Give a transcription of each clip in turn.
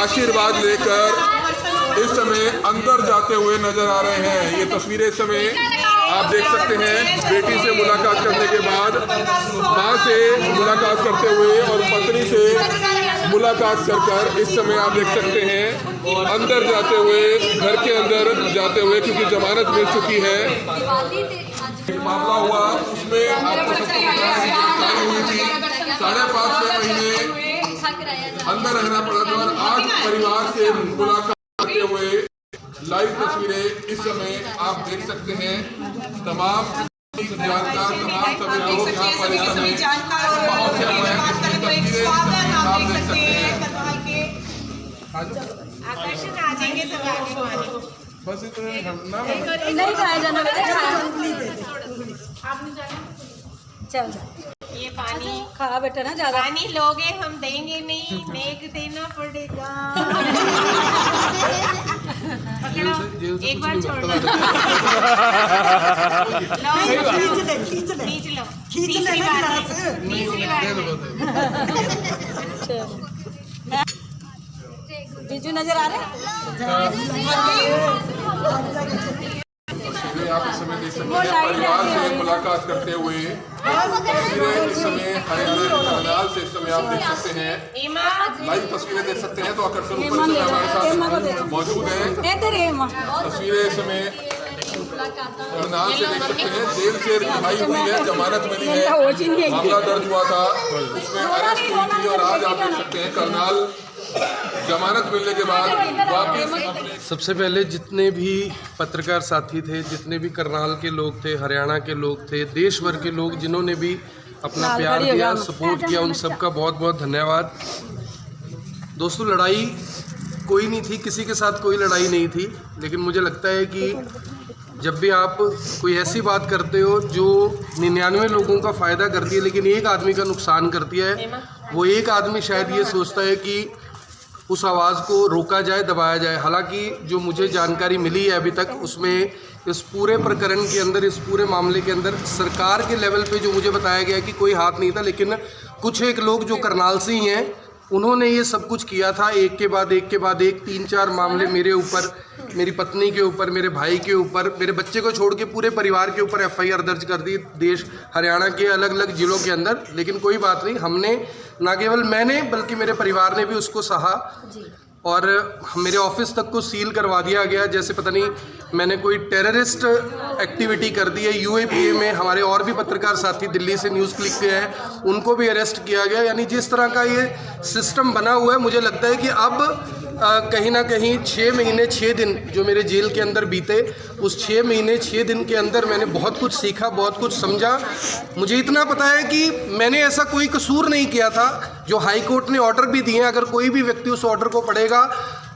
आशीर्वाद लेकर इस समय अंदर जाते हुए नजर आ रहे हैं। ये तस्वीरें इस समय आप देख सकते हैं, बेटी से मुलाकात करने के बाद मां से मुलाकात करते हुए और पत्नी से मुलाकात कर इस समय आप देख सकते हैं अंदर जाते हुए, घर के अंदर जाते हुए, क्योंकि जमानत मिल चुकी है। एक मामला हुआ उसमें आपको हुई थी 5.5-6 महीने अंदर रहना पड़ा था और आज परिवार से मुलाकात करते हुए लाइव तस्वीरें इस समय आप देख सकते हैं। तमाम जानकार, तमाम सभी लोग यहाँ पर इस समय पहुंचे हुए हैं। तस्वीरें आप देख सकते हैं। आकर्षण आ जाएंगे तो बस इतना नहीं खाया जाना आपने जाना। चल ये पानी खा बेटा ना ज्यादा पानी लोगे हम देंगे नहीं, नेक देना पड़ेगा। पकड़ो एक बार छोड़ दो। खींच लो तीसरी बार। जीजू नजर आ रहे आप इस समय देख सकते हैं परिवार से मुलाकात करते हुए तस्वीरें इस समय हरियाणा के करनाल से इस समय आप देख सकते हैं। लाइव तस्वीरें देख सकते हैं तो आकर्षण ऊपर से हमारे साथ मौजूद है। तस्वीरें इस समय करनाल से देख सकते हैं। जेल से रिहाई हुई है, जमानत मिली है, मामला दर्ज हुआ था, उसमें अरेस्ट हुई थी और आज आप देख सकते हैं करनाल जमानत मिलने के बाद वापस। सबसे पहले जितने भी पत्रकार साथी थे, जितने भी करनाल के लोग थे, हरियाणा के लोग थे, देश भर के लोग जिन्होंने भी अपना प्यार दिया, सपोर्ट किया, उन सबका बहुत बहुत धन्यवाद। दोस्तों, लड़ाई कोई नहीं थी, किसी के साथ कोई लड़ाई नहीं थी, लेकिन मुझे लगता है कि जब भी आप कोई ऐसी बात करते हो जो 99 लोगों का फ़ायदा करती है लेकिन एक आदमी का नुकसान करती है, वो एक आदमी शायद ये सोचता है कि उस आवाज़ को रोका जाए, दबाया जाए। हालांकि जो मुझे जानकारी मिली है अभी तक, उसमें इस पूरे प्रकरण के अंदर, इस पूरे मामले के अंदर सरकार के लेवल पे जो मुझे बताया गया कि कोई हाथ नहीं था, लेकिन कुछ एक लोग जो करनाल से ही हैं उन्होंने ये सब कुछ किया था। एक के बाद एक के बाद एक 3-4 मामले मेरे ऊपर, मेरी पत्नी के ऊपर, मेरे भाई के ऊपर, मेरे बच्चे को छोड़ के पूरे परिवार के ऊपर FIR दर्ज कर दी देश हरियाणा के अलग अलग ज़िलों के अंदर। लेकिन कोई बात नहीं, हमने ना केवल मैंने बल्कि मेरे परिवार ने भी उसको सहा और मेरे ऑफिस तक को सील करवा दिया गया, जैसे पता नहीं मैंने कोई टेररिस्ट एक्टिविटी कर दी है। UAPA में हमारे और भी पत्रकार साथी दिल्ली से न्यूज़ क्लिक पे हैं, उनको भी अरेस्ट किया गया। यानी जिस तरह का ये सिस्टम बना हुआ है, मुझे लगता है कि अब कहीं ना कहीं 6 महीने 6 दिन जो मेरे जेल के अंदर बीते, उस 6 महीने 6 दिन के अंदर मैंने बहुत कुछ सीखा, बहुत कुछ समझा। मुझे इतना पता है कि मैंने ऐसा कोई कसूर नहीं किया था। जो हाई कोर्ट ने ऑर्डर भी दिए, अगर कोई भी व्यक्ति उस ऑर्डर को पढ़ेगा,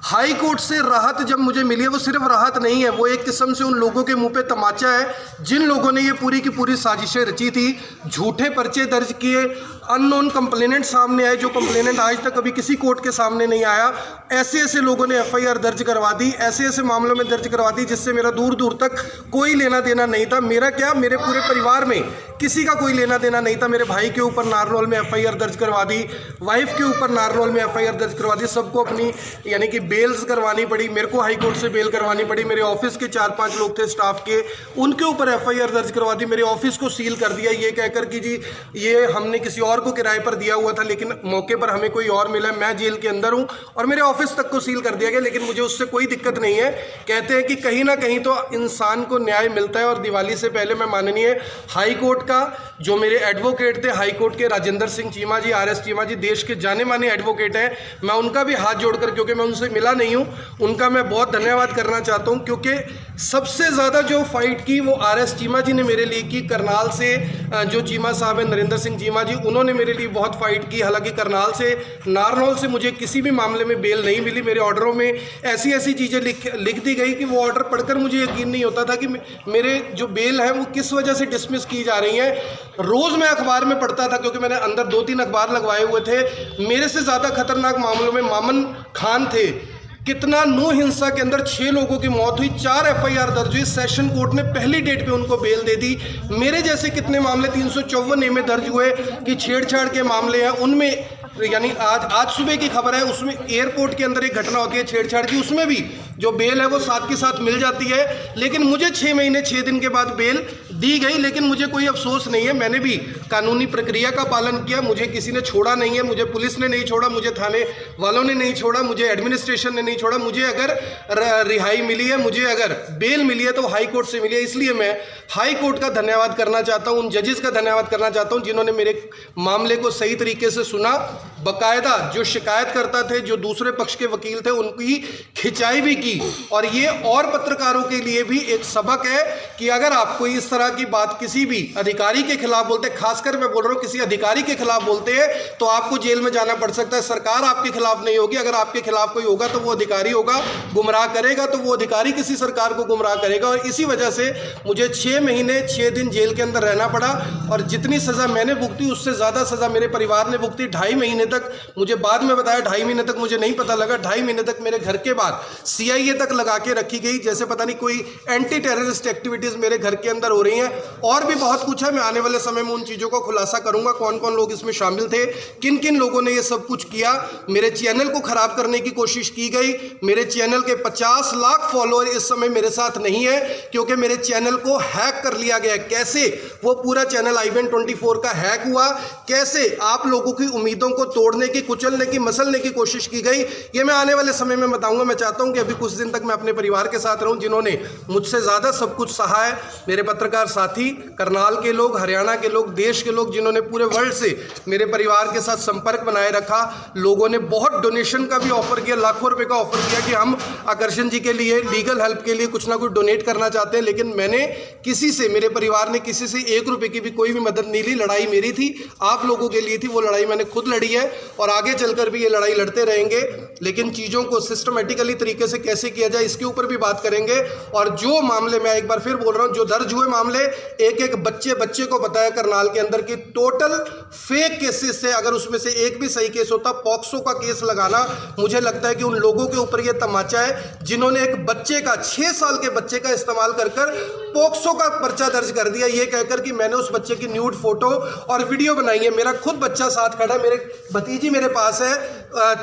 हाई कोर्ट से राहत जब मुझे मिली है, वो सिर्फ राहत नहीं है, वो एक किस्म से उन लोगों के मुंह पे तमाचा है जिन लोगों ने ये पूरी की पूरी साजिशें रची थी। झूठे पर्चे दर्ज किए, अननोन कंप्लेनेंट सामने आए, जो कंप्लेनेंट आज तक कभी किसी कोर्ट के सामने नहीं आया। ऐसे ऐसे लोगों ने FIR दर्ज करवा दी, ऐसे ऐसे मामलों में दर्ज करवा दी जिससे मेरा दूर दूर तक कोई लेना देना नहीं था। मेरा क्या, मेरे पूरे परिवार में किसी का कोई लेना देना नहीं था। मेरे भाई के ऊपर नारनौल में FIR दर्ज करवा दी, वाइफ के ऊपर नारनौल में FIR दर्ज करवा दी। सबको अपनी यानी कि बेल्स करवानी पड़ी, मेरे को हाई कोर्ट से बेल करवानी पड़ी। मेरे ऑफिस के 4-5 लोग थे स्टाफ के, उनके ऊपर FIR दर्ज करवा दी। मेरे ऑफिस को सील कर दिया ये कहकर कि जी ये हमने किसी और को किराए पर दिया हुआ था, लेकिन मौके पर हमें कोई और मिला। मैं जेल के अंदर हूँ और मेरे ऑफिस तक को सील कर दिया गया, लेकिन मुझे उससे कोई दिक्कत नहीं है। कहते हैं कि कहीं ना कहीं तो इंसान को न्याय मिलता है। और दिवाली से पहले मैं माननीय हाई कोर्ट का, जो मेरे एडवोकेट थे हाई कोर्ट के, राजेंद्र सिंह चीमा जी, RS चीमा जी, देश के जाने माने एडवोकेट हैं, मैं उनका भी हाथ जोड़कर, क्योंकि मैं उनसे मिला नहीं हूँ, उनका मैं बहुत धन्यवाद करना चाहता हूँ। क्योंकि सबसे ज़्यादा जो फाइट की वो RS चीमा जी ने मेरे लिए की। करनाल से जो चीमा साहब हैं, नरेंद्र सिंह चीमा जी, उन्होंने मेरे लिए बहुत फाइट की। हालांकि करनाल से, नारनौल से मुझे किसी भी मामले में बेल नहीं मिली। मेरे ऑर्डरों में ऐसी ऐसी चीज़ें लिख दी गई कि वो ऑर्डर पढ़कर मुझे यकीन नहीं होता था कि मेरे जो बेल है वो किस वजह से डिसमिस की जा रही हैं। रोज़ मैं अखबार में पढ़ता था, क्योंकि मैंने अंदर 2-3 अखबार लगवाए हुए थे। मेरे से ज़्यादा खतरनाक मामलों में मामन खान थे। कितना नो हिंसा के अंदर 6 लोगों की मौत हुई, 4 FIR दर्ज हुई। सेशन कोर्ट ने पहली डेट पे उनको बेल दे दी। मेरे जैसे कितने मामले 354A में दर्ज हुए कि छेड़छाड़ के मामले हैं, उनमें यानी आज सुबह की खबर है, उसमें एयरपोर्ट के अंदर एक घटना होती है छेड़छाड़ की, उसमें भी जो बेल है वो साथ के साथ मिल जाती है। लेकिन मुझे 6 महीने 6 दिन के बाद बेल दी गई, लेकिन मुझे कोई अफसोस नहीं है। मैंने भी कानूनी प्रक्रिया का पालन किया, मुझे किसी ने छोड़ा नहीं है, मुझे पुलिस ने नहीं छोड़ा, मुझे थाने वालों ने नहीं छोड़ा, मुझे एडमिनिस्ट्रेशन ने नहीं छोड़ा। मुझे अगर रिहाई मिली है, मुझे अगर बेल मिली है तो हाई कोर्ट से मिली है। इसलिए मैं हाई कोर्ट का धन्यवाद करना चाहता हूं, उन जजेस का धन्यवाद करना चाहता हूं जिन्होंने मेरे मामले को सही तरीके से सुना। बकायदा जो शिकायतकर्ता थे, जो दूसरे पक्ष के वकील थे, उनकी खिंचाई भी की। और ये और पत्रकारों के लिए भी एक सबक है कि अगर आप कोई इस तरह की बात किसी भी अधिकारी के खिलाफ बोलते, खासकर मैं बोल रहा हूं किसी अधिकारी के खिलाफ बोलते हैं, तो आपको जेल में जाना पड़ सकता है। सरकार आपके खिलाफ नहीं होगी, अगर आपके खिलाफ कोई होगा तो वो अधिकारी होगा, गुमराह करेगा तो वो अधिकारी किसी सरकार को गुमराह करेगा। और इसी वजह से मुझे 6 महीने 6 दिन जेल के अंदर रहना पड़ा। और जितनी सजा मैंने भुगती उससे ज्यादा सजा मेरे परिवार ने भुगती। 2.5 महीने तक, मुझे बाद में बताया 2.5 महीने तक मुझे नहीं पता लगा, 2.5 महीने तक मेरे घर के बाद CIA तक लगा के रखी गई, जैसे पता नहीं कोई एंटी टेररिस्ट एक्टिविटीज मेरे घर के अंदर हो रही हैं। और भी बहुत कुछ है, मैं आने वाले समय में उन चीजों को खुलासा करूंगा, कौन कौन लोग इसमें शामिल थे, किन किन लोगों ने ये सब कुछ किया। मेरे चैनल को खराब करने की कोशिश की गई। मेरे चैनल के 50 लाख फॉलोअर इस समय मेरे साथ नहीं है, क्योंकि मेरे चैनल को हैक कर लिया गया। कैसे वो पूरा चैनल i24 का हैक हुआ, कैसे आप लोगों की उम्मीदों को तोड़ने की, कुचलने की, मसलने की कोशिश की गई, ये मैं आने वाले समय में बताऊंगा। मैं चाहता हूं कि अभी कुछ दिन तक मैं अपने परिवार के साथ रहूं, जिन्होंने मुझसे ज्यादा सब कुछ सहा है। मेरे पत्रकार साथी, करनाल के लोग, हरियाणा के लोग, देश के लोग, जिन्होंने पूरे वर्ल्ड से मेरे परिवार के साथ संपर्क बनाए रखा। लोगों ने बहुत डोनेशन का भी ऑफर किया, लाखों रुपए का ऑफर किया कि हम आकर्षण जी के लिए लीगल हेल्प के लिए कुछ ना कुछ डोनेट करना चाहते हैं। लेकिन मैंने किसी से, मेरे परिवार ने किसी से 1 रुपए की भी कोई भी मदद नहीं ली। लड़ाई मेरी थी, आप लोगों के लिए थी, वो लड़ाई मैंने खुद लड़ी है और आगे चलकर भी ये लड़ाई लड़ते रहेंगे। लेकिन चीज़ों को सिस्टमेटिकली तरीके से कैसे किया जाए इसके ऊपर भी बात करेंगे। और जो मामले, मैं एक बार फिर बोल रहा हूँ, जो दर्ज हुए मामले, एक एक बच्चे को बताया करनाल के अंदर की टोटल फेक केसेस से, अगर उसमें से एक भी सही केस होता, पॉक्सो का केस लगाना, मुझे लगता है कि उन लोगों के ऊपर यह तमाचा है जिन्होंने एक बच्चे का, 6 साल के बच्चे का इस्तेमाल कर पॉक्सो का पर्चा दर्ज कर दिया, ये कहकर कि मैंने उस बच्चे की न्यूड फोटो और वीडियो बनाई है। मेरा खुद बच्चा साथ खड़ा, मेरे भतीजी मेरे पास है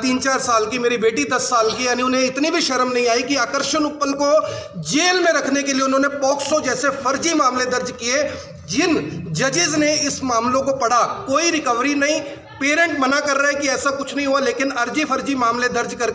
3-4 साल की, मेरी बेटी 10 साल की। यानी उन्हें इतनी भी शर्म नहीं आई कि आकर्षण उपल को जेल में रखने के लिए उन्होंने पॉक्सो जैसे फर्जी मामले दर्ज किए। जिन जजेस ने इस मामलों को पढ़ा, कोई रिकवरी नहीं, पेरेंट मना कर रहा है कि ऐसा कुछ नहीं हुआ, लेकिन अर्जी फर्जी मामले दर्ज कर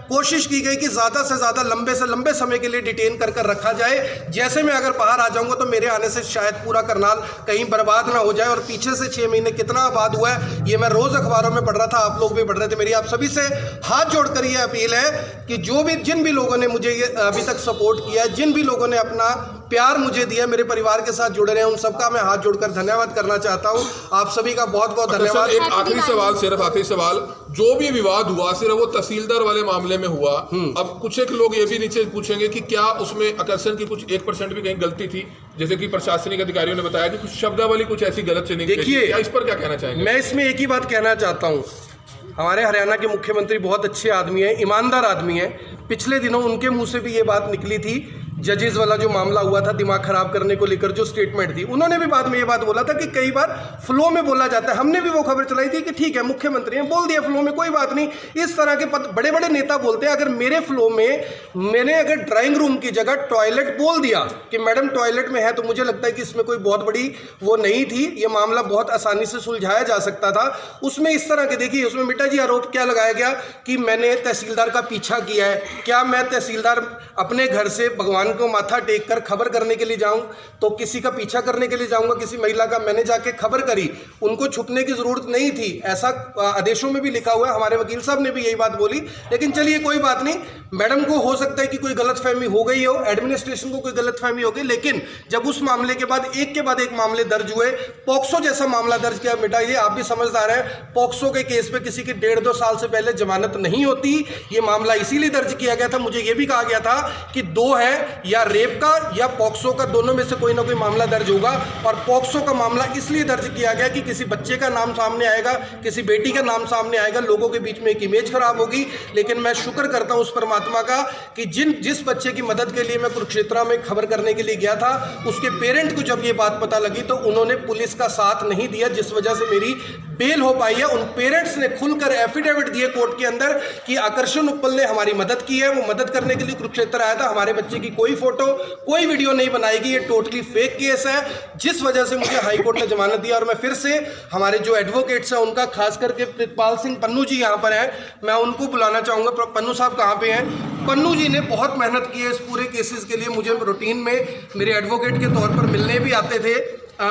कोशिश की गई कि ज़्यादा से ज़्यादा लंबे से लंबे समय के लिए डिटेन कर रखा जाए। जैसे मैं अगर बाहर आ जाऊंगा तो मेरे आने से शायद पूरा करनाल कहीं बर्बाद ना हो जाए। और पीछे से 6 महीने कितना आबाद हुआ है ये मैं रोज़ अखबारों में पढ़ रहा था, आप लोग भी पढ़ रहे थे। मेरी आप सभी से हाथ जोड़कर ये अपील है कि जिन भी लोगों ने मुझे ये अभी तक सपोर्ट किया, जिन भी लोगों ने अपना प्यार मुझे दिया, मेरे परिवार के साथ जुड़े रहे, उन सबका मैं हाथ जोड़कर धन्यवाद करना चाहता हूँ। आप सभी का बहुत बहुत धन्यवाद। एक आखिरी सवाल, सिर्फ आखिरी सवाल, जो भी विवाद हुआ सिर्फ वो तहसीलदार वाले मामले में हुआ। अब कुछ एक लोग ये भी नीचे पूछेंगे कि क्या उसमें आकर्षण की कुछ 1% भी कहीं गलती थी, जैसे कि प्रशासनिक अधिकारियों ने बताया कि कुछ शब्दावली कुछ ऐसी गलत से नहीं। देखिए, इस पर क्या कहना चाहेंगे? मैं इसमें एक ही बात कहना चाहता हूँ, हमारे हरियाणा के मुख्यमंत्री बहुत अच्छे आदमी हैं, ईमानदार आदमी हैं। पिछले दिनों उनके मुंह से भी ये बात निकली थी, जजेस वाला जो मामला हुआ था दिमाग खराब करने को लेकर जो स्टेटमेंट थी, उन्होंने भी बाद में ये बात बोला था कि कई बार फ्लो में बोला जाता है। हमने भी वो खबर चलाई थी कि ठीक है, मुख्यमंत्री ने बोल दिया फ्लो में, कोई बात नहीं। इस तरह के बड़े बड़े नेता बोलते हैं। अगर मेरे फ्लो में मैंने अगर ड्राइंग रूम की जगह टॉयलेट बोल दिया कि मैडम टॉयलेट में है, तो मुझे लगता है कि इसमें कोई बहुत बड़ी वो नहीं थी, ये मामला बहुत आसानी से सुलझाया जा सकता था। उसमें इस तरह के, देखिए उसमें बेटा जी आरोप क्या लगाया गया कि मैंने तहसीलदार का पीछा किया है। क्या मैं तहसीलदार अपने घर से भगवान को माथा टेक कर खबर करने के लिए जाऊं तो किसी का पीछा करने के लिए जाऊंगा, किसी महिला का? मैंने जाके खबर करी, उनको छुपने की जरूरत नहीं थी, ऐसा आदेशों में भी लिखा हुआ है। हमारे वकील साहब ने भी यही बात बोली। लेकिन चलिए कोई बात नहीं, मैडम को हो सकता है कि कोई गलतफहमी हो गई हो, एडमिनिस्ट्रेशन को कोई गलतफहमी हो गई। लेकिन जब उस मामले के बाद एक मामले दर्ज हुए, पॉक्सो जैसा मामला दर्ज किया, बेटा ये आप भी समझदार हैं, पॉक्सो के केस पे किसी की 1.5-2 साल से पहले जमानत नहीं होती। ये मामला इसीलिए दर्ज किया गया था, मुझे ये भी कहा गया था कि 2 है या रेप का या पॉक्सो का, दोनों में से कोई ना कोई मामला दर्ज होगा। और पॉक्सो का मामला इसलिए दर्ज किया गया कि किसी बच्चे का नाम सामने आएगा, किसी बेटी का नाम सामने आएगा, लोगों के बीच में एक इमेज खराब होगी। लेकिन मैं शुक्र करता हूं उस परमात्मा का कि जिस बच्चे की मदद के लिए मैं कुरुक्षेत्र में खबर करने के लिए गया था, उसके पेरेंट को जब ये बात पता लगी तो उन्होंने पुलिस का साथ नहीं दिया, जिस वजह से मेरी बेल हो पाई है। उन पेरेंट्स ने खुलकर एफिडेविट दिए कोर्ट के अंदर कि आकर्षण उपल ने हमारी मदद की है, वो मदद करने के लिए कुरुक्षेत्र आया था, हमारे बच्चे की कोई फोटो कोई वीडियो नहीं बनाएगी, ये टोटली फेक केस है। जिस वजह से मुझे हाई कोर्ट ने जमानत दिया। और मैं फिर से हमारे जो एडवोकेट्स हैं उनका, खास करके प्रितपाल सिंह पन्नू जी यहाँ पर हैं, मैं उनको बुलाना चाहूँगा। पन्नू साहब कहाँ पे हैं? पन्नू जी ने बहुत मेहनत की है इस पूरे केसेस के लिए। मुझे रूटीन में मेरे एडवोकेट के तौर पर मिलने भी आते थे।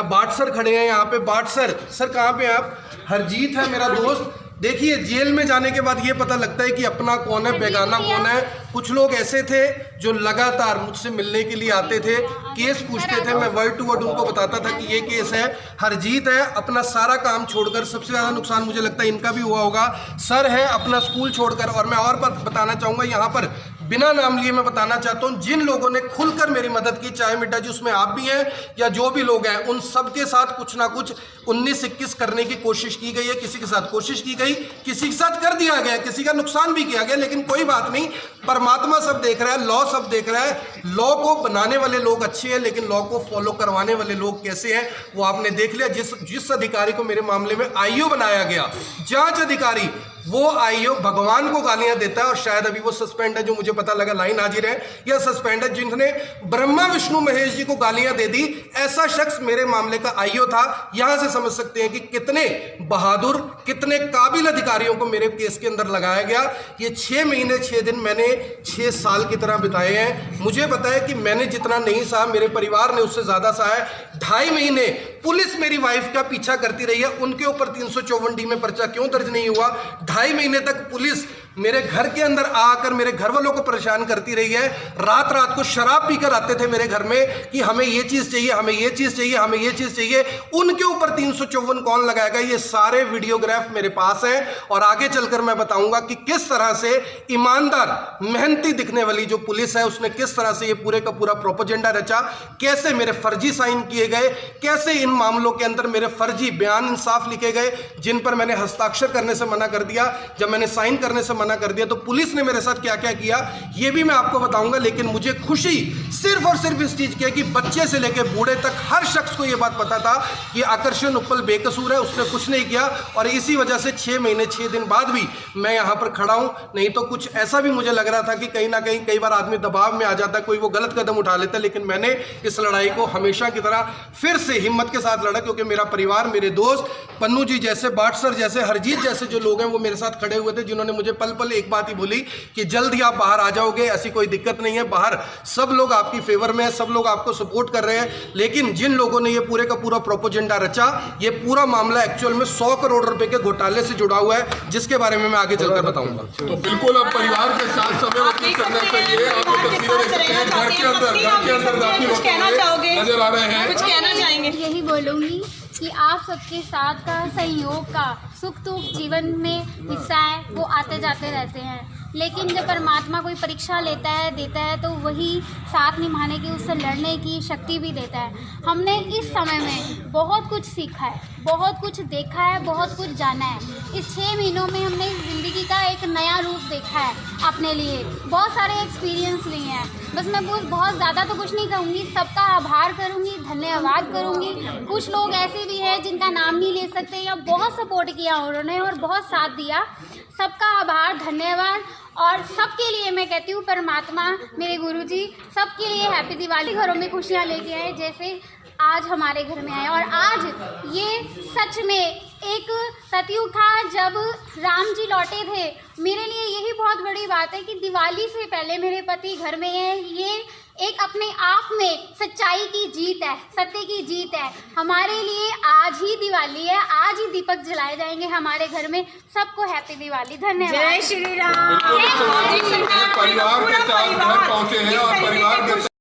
बाट सर खड़े हैं यहाँ पे। बाट सर कहाँ पे आप? हरजीत है मेरा दोस्त। देखिए, जेल में जाने के बाद ये पता लगता है कि अपना कौन है, बेगाना कौन है। कुछ लोग ऐसे थे जो लगातार मुझसे मिलने के लिए आते थे, केस पूछते थे, मैं वर्ड टू वर्ड उनको बताता था कि ये केस है। हरजीत है, अपना सारा काम छोड़कर, सबसे ज़्यादा नुकसान मुझे लगता है इनका भी हुआ होगा। सर है, अपना स्कूल छोड़कर। और मैं और बताना चाहूँगा यहाँ पर, बिना नाम लिए मैं बताना चाहता हूँ, जिन लोगों ने खुलकर मेरी मदद की, चाहे मिट्टा जी उसमें आप भी हैं या जो भी लोग हैं, उन सबके साथ कुछ ना कुछ 19-21 करने की कोशिश की गई है। किसी के साथ कोशिश की गई, किसी के साथ कर दिया गया, किसी का नुकसान भी किया गया। लेकिन कोई बात नहीं, परमात्मा सब देख रहा है, लॉ सब देख रहा है। लॉ को बनाने वाले लोग अच्छे हैं, लेकिन लॉ को फॉलो करवाने वाले लोग कैसे हैं वो आपने देख लिया। जिस अधिकारी को मेरे मामले में आईओ बनाया गया, जांच अधिकारी, वो आईओ भगवान को गालियां देता है। और शायद अभी वो सस्पेंड है, जो मुझे पता लगा, लाइन हाजिर है, या सस्पेंड है, जिन्होंने ब्रह्मा विष्णु महेश जी को गालियां दे दी। ऐसा शख्स मेरे मामले का आईओ था। यहां से समझ सकते हैं कि कितने बहादुर, कितने काबिल अधिकारियों को मेरे केस के अंदर लगाया गया। ये 6 महीने 6 दिन मैंने 6 साल की तरह बिताए हैं। मुझे पता है कि मैंने जितना नहीं सहा, मेरे परिवार ने उससे ज्यादा सहा है। 2.5 महीने पुलिस मेरी वाइफ का पीछा करती रही है। उनके ऊपर 354D में पर्चा क्यों दर्ज नहीं हुआ? 2.5 महीने तक पुलिस मेरे घर के अंदर आकर मेरे घर वालों को परेशान करती रही है। रात रात को शराब पीकर आते थे मेरे घर में कि हमें ये चीज़ चाहिए, हमें ये चीज़ चाहिए, हमें ये चीज़ चाहिए। उनके ऊपर 354 कौन लगाएगा? ये सारे वीडियोग्राफ मेरे पास हैं। और आगे चलकर मैं बताऊंगा कि किस तरह से ईमानदार, मेहनती दिखने वाली जो पुलिस है, उसने किस तरह से ये पूरे का पूरा प्रोपोजेंडा रचा, कैसे मेरे फर्जी साइन किए गए, कैसे इन मामलों के अंदर मेरे फर्जी बयान इंसाफ लिखे गए, जिन पर मैंने हस्ताक्षर करने से मना कर दिया, जब मैंने साइन करने से मना कर दिया तो पुलिस ने मेरे साथ क्या क्या किया ये भी मैं आपको बताऊंगा। लेकिन मुझे खुशी सिर्फ और सिर्फ इस चीज की है कि बच्चे से लेकर बूढ़े तक हर शख्स को यह बात पता था कि आकर्षण उपल बेकसूर है, उसने कुछ नहीं किया। और इसी वजह से 6 महीने 6 दिन बाद भी मैं यहां पर खड़ा हूं। नहीं तो कुछ ऐसा भी मुझे लग रहा था कि कहीं ना कहीं कई बार आदमी दबाव में आ जाता है, कोई वो गलत कदम उठा लेता है। लेकिन मैंने इस लड़ाई को हमेशा की तरह फिर से हिम्मत के साथ लड़ा, क्योंकि मेरा परिवार, मेरे दोस्त, पन्नू जी जैसे, बाट सर जैसे, हरजीत जैसे जो लोग हैं वो मेरे साथ खड़े हुए थे, जिन्होंने मुझे पल पल एक बात ही बोली कि जल्द ही आप बाहर आ जाओगे, ऐसी कोई दिक्कत नहीं है, बाहर सब लोग आपकी फेवर में है, सब लोग आपको सपोर्ट कर रहे हैं। लेकिन जिन लोगों ने ये पूरे का पूरा प्रोपोजेंडा रचा, ये पूरा मामला एक्चुअल में 100 करोड़ रुपए के घोटाले से जुड़ा हुआ है, जिसके बारे में मैं आगे चलकर बताऊंगा। तो बिल्कुल अब परिवार के साथ समय व्यतीत करना चाहिए। आपको तस्वीरें देख सकते हैं, घर के अंदर दाखिल होते हुए नजर आ रहे हैं। कुछ कहना चाहेंगे? यही बोलूँगी कि आप सबके साथ का सहयोग का सुख दुख जीवन में हिस्सा है, वो आते जाते रहते हैं। लेकिन जब परमात्मा कोई परीक्षा लेता है, देता है, तो वही साथ निभाने की, उससे लड़ने की शक्ति भी देता है। हमने इस समय में बहुत कुछ सीखा है, बहुत कुछ देखा है, बहुत कुछ जाना है। इस 6 महीनों में हमने ज़िंदगी का एक नया रूप देखा है अपने लिए, बहुत सारे एक्सपीरियंस लिए हैं। बस मैं बहुत ज़्यादा तो कुछ नहीं कहूँगी, सबका आभार करूँगी, धन्यवाद करूँगी। कुछ लोग ऐसे भी हैं जिनका नाम नहीं ले सकते, या बहुत सपोर्ट किया उन्होंने और बहुत साथ दिया। सबका आभार, धन्यवाद। और सबके लिए मैं कहती हूँ, परमात्मा, मेरे गुरुजी, सबके लिए हैप्पी दिवाली। घरों में खुशियाँ लेके आए, जैसे आज हमारे घर में आए। और आज ये सच में एक सतयुग था जब राम जी लौटे थे। मेरे लिए यही बहुत बड़ी बात है कि दिवाली से पहले मेरे पति घर में हैं। ये एक अपने आप में सच्चाई की जीत है, सत्य की जीत है। हमारे लिए आज ही दिवाली है, आज ही दीपक जलाए जाएंगे हमारे घर में। सबको हैप्पी दिवाली, धन्यवाद। जय श्री राम। परिवार के साथ घर पहुंचे हैं और परिवार के